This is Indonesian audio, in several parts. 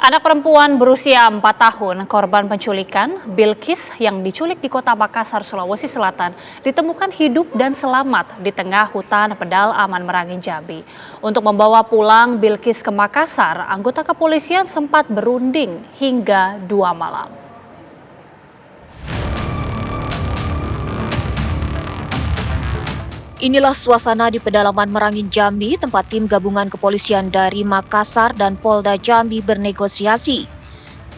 Anak perempuan berusia 4 tahun, korban penculikan, Bilkis yang diculik di kota Makassar, Sulawesi Selatan, ditemukan hidup dan selamat di tengah hutan Pedal Aman Merangin, Jambi. Untuk membawa pulang Bilkis ke Makassar, anggota kepolisian sempat berunding hingga 2 malam. Inilah suasana di pedalaman Merangin, Jambi, tempat tim gabungan kepolisian dari Makassar dan Polda Jambi bernegosiasi.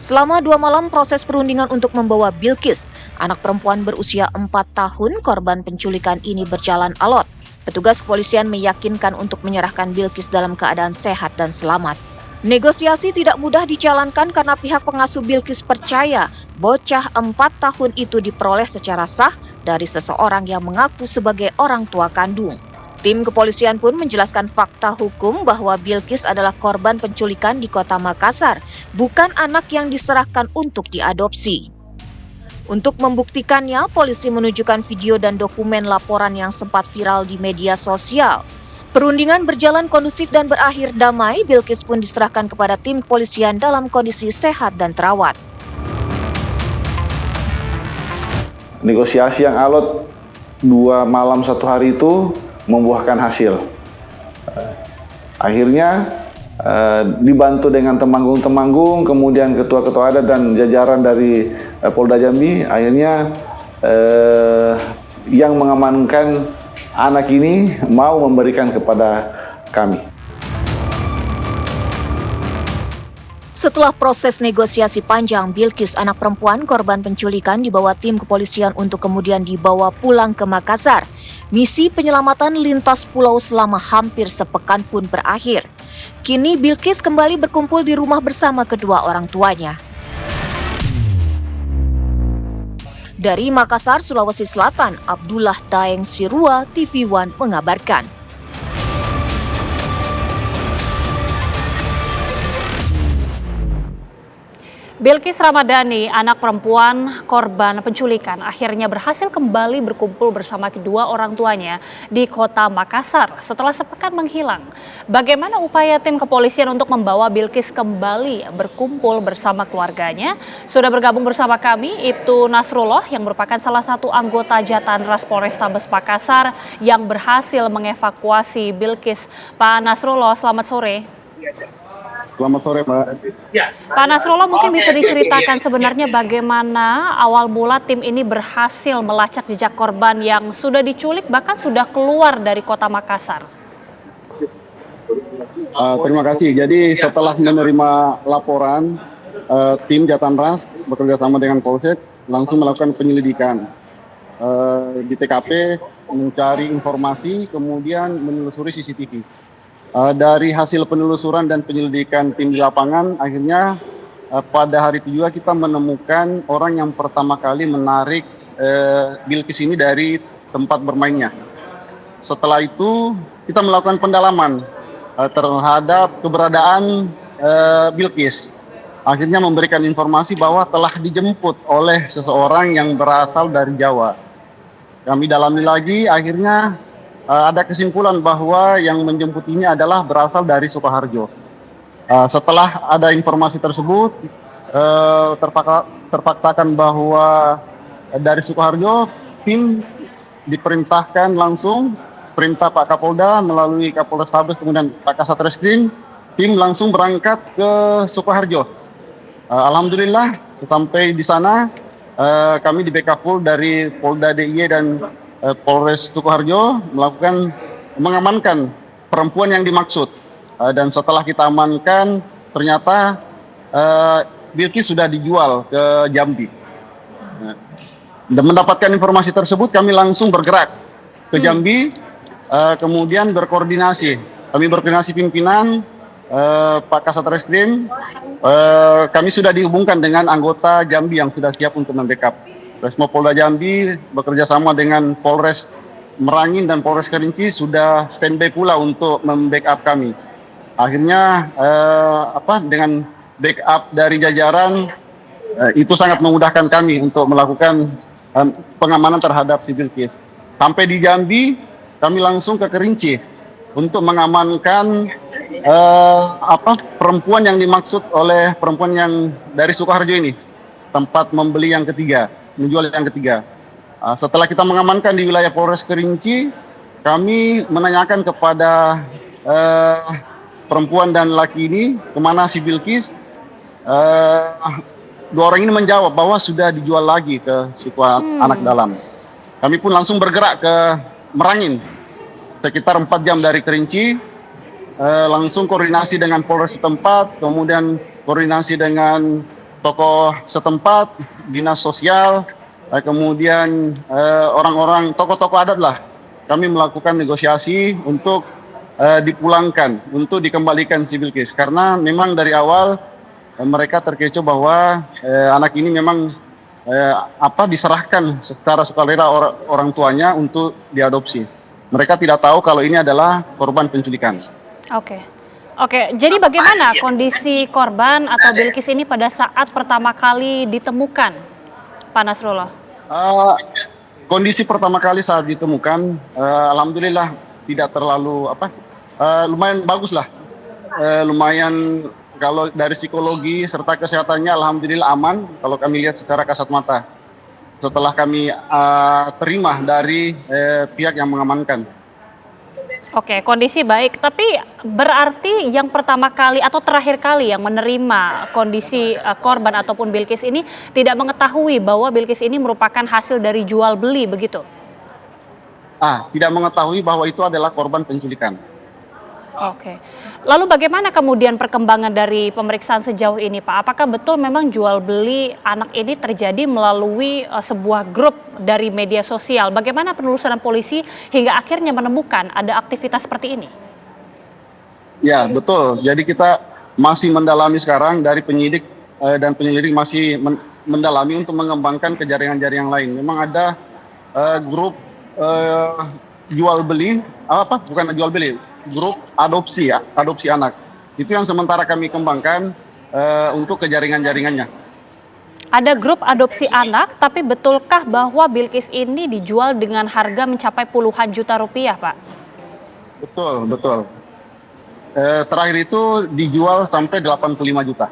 Selama 2 malam proses perundingan untuk membawa Bilkis, anak perempuan berusia 4 tahun, korban penculikan ini berjalan alot. Petugas kepolisian meyakinkan untuk menyerahkan Bilkis dalam keadaan sehat dan selamat. Negosiasi tidak mudah dijalankan karena pihak pengasuh Bilkis percaya bocah 4 tahun itu diperoleh secara sah dari seseorang yang mengaku sebagai orang tua kandung. Tim kepolisian pun menjelaskan fakta hukum bahwa Bilkis adalah korban penculikan di kota Makassar, bukan anak yang diserahkan untuk diadopsi. Untuk membuktikannya, polisi menunjukkan video dan dokumen laporan yang sempat viral di media sosial. Perundingan berjalan kondusif dan berakhir damai. Bilkis pun diserahkan kepada tim kepolisian dalam kondisi sehat dan terawat. Negosiasi yang alot 2 malam 1 hari itu membuahkan hasil. Akhirnya dibantu dengan temanggung-temanggung, kemudian ketua-ketua adat dan jajaran dari Polda Jambi, akhirnya yang mengamankan anak ini mau memberikan kepada kami. Setelah proses negosiasi panjang, Bilkis, anak perempuan korban penculikan, dibawa tim kepolisian untuk kemudian dibawa pulang ke Makassar. Misi penyelamatan lintas pulau selama hampir sepekan pun berakhir. Kini Bilkis kembali berkumpul di rumah bersama kedua orang tuanya. Dari Makassar, Sulawesi Selatan, Abdullah Daeng Sirua, TV One mengabarkan. Bilkis Ramadhani, anak perempuan korban penculikan, akhirnya berhasil kembali berkumpul bersama kedua orang tuanya di kota Makassar setelah sepekan menghilang. Bagaimana upaya tim kepolisian untuk membawa Bilkis kembali berkumpul bersama keluarganya? Sudah bergabung bersama kami Ibtu Nasrullah yang merupakan salah satu anggota Jatanras Polrestabes Makassar yang berhasil mengevakuasi Bilkis. Pak Nasrullah, selamat sore. Selamat sore, Mbak. Pak Nasrullah, mungkin bisa diceritakan sebenarnya bagaimana awal mula tim ini berhasil melacak jejak korban yang sudah diculik bahkan sudah keluar dari kota Makassar. Terima kasih. Jadi setelah menerima laporan, tim Jatanras bekerja sama dengan Polsek langsung melakukan penyelidikan di TKP, mencari informasi, kemudian menelusuri CCTV. Dari hasil penelusuran dan penyelidikan tim di lapangan, akhirnya pada hari itu juga kita menemukan orang yang pertama kali menarik Bilkis ini dari tempat bermainnya. Setelah itu kita melakukan pendalaman terhadap keberadaan Bilkis. Akhirnya memberikan informasi bahwa telah dijemput oleh seseorang yang berasal dari Jawa. Kami dalami lagi, akhirnya ada kesimpulan bahwa yang menjemput ini adalah berasal dari Sukoharjo. Setelah ada informasi tersebut, terfaktakan bahwa dari Sukoharjo, tim diperintahkan langsung, perintah Pak Kapolda melalui Kapolrestabes kemudian Pak Kasatreskrim, tim langsung berangkat ke Sukoharjo. Alhamdulillah, sampai di sana kami di backup full dari Polda DIY dan Polres Sukoharjo mengamankan perempuan yang dimaksud, dan setelah kita amankan ternyata Bilkis sudah dijual ke Jambi. Dan mendapatkan informasi tersebut kami langsung bergerak ke Jambi, kemudian berkoordinasi. Kami berkoordinasi pimpinan Pak Kasatreskrim, kami sudah dihubungkan dengan anggota Jambi yang sudah siap untuk membackup. Resmo Polda Jambi bekerja sama dengan Polres Merangin dan Polres Kerinci sudah standby pula untuk membackup kami. Akhirnya dengan backup dari jajaran itu sangat memudahkan kami untuk melakukan pengamanan terhadap si Bilkis. Sampai di Jambi, kami langsung ke Kerinci untuk mengamankan perempuan yang dimaksud oleh perempuan yang dari Sukoharjo ini, tempat membeli yang ketiga, menjual yang ketiga. Setelah kita mengamankan di wilayah Polres Kerinci, kami menanyakan kepada perempuan dan laki ini kemana si Bilkis. Dua orang ini menjawab bahwa sudah dijual lagi ke suku anak dalam. Kami pun langsung bergerak ke Merangin, sekitar 4 jam dari Kerinci, langsung koordinasi dengan Polres setempat, kemudian koordinasi dengan tokoh setempat, dinas sosial, kemudian orang-orang tokoh-tokoh adat lah. Kami melakukan negosiasi untuk dipulangkan, untuk dikembalikan si Bilkis, karena memang dari awal mereka terkecoh bahwa anak ini memang diserahkan secara sukarela orang tuanya untuk diadopsi. Mereka tidak tahu kalau ini adalah korban penculikan. Oke. Jadi bagaimana kondisi korban atau Bilkis ini pada saat pertama kali ditemukan, Pak Nasrullah? Kondisi pertama kali saat ditemukan, alhamdulillah tidak terlalu lumayan bagus lah, lumayan. Kalau dari psikologi serta kesehatannya alhamdulillah aman kalau kami lihat secara kasat mata. Setelah kami terima dari pihak yang mengamankan. Oke, kondisi baik. Tapi berarti yang pertama kali atau terakhir kali yang menerima kondisi korban ataupun Bilkis ini tidak mengetahui bahwa Bilkis ini merupakan hasil dari jual beli begitu? Tidak mengetahui bahwa itu adalah korban penculikan. Oke. Lalu bagaimana kemudian perkembangan dari pemeriksaan sejauh ini, Pak? Apakah betul memang jual beli anak ini terjadi melalui sebuah grup dari media sosial? Bagaimana penelusuran polisi hingga akhirnya menemukan ada aktivitas seperti ini? Ya, betul. Jadi kita masih mendalami sekarang dari penyidik dan penyelidik masih mendalami untuk mengembangkan ke jaringan-jaringan lain. Memang ada grup jual beli, bukan jual beli, grup adopsi anak. Itu yang sementara kami kembangkan untuk ke jaringan-jaringannya. Ada grup adopsi anak, tapi betulkah bahwa Bilkis ini dijual dengan harga mencapai puluhan juta rupiah, Pak? Betul. Terakhir itu dijual sampai 85 juta.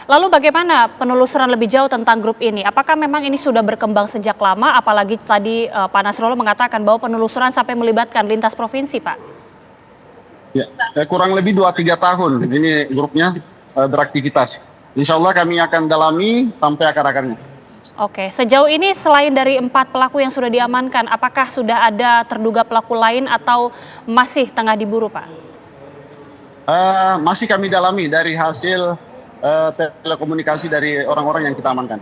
Lalu bagaimana penelusuran lebih jauh tentang grup ini? Apakah memang ini sudah berkembang sejak lama? Apalagi tadi Pak Nasrullah mengatakan bahwa penelusuran sampai melibatkan lintas provinsi, Pak? Ya, kurang lebih 2-3 tahun ini grupnya beraktivitas. Insya Allah kami akan dalami sampai akar-akarnya. Oke, sejauh ini selain dari 4 pelaku yang sudah diamankan, apakah sudah ada terduga pelaku lain atau masih tengah diburu, Pak? Masih kami dalami dari hasil telekomunikasi dari orang-orang yang kita amankan.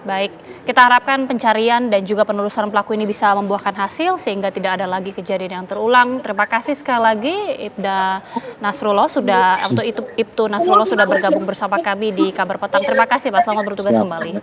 Baik, kita harapkan pencarian dan juga penelusuran pelaku ini bisa membuahkan hasil sehingga tidak ada lagi kejadian yang terulang. Terima kasih sekali lagi Ibtu Nasrullah sudah bergabung bersama kami di Kabar Petang. Terima kasih Pak, selamat bertugas kembali.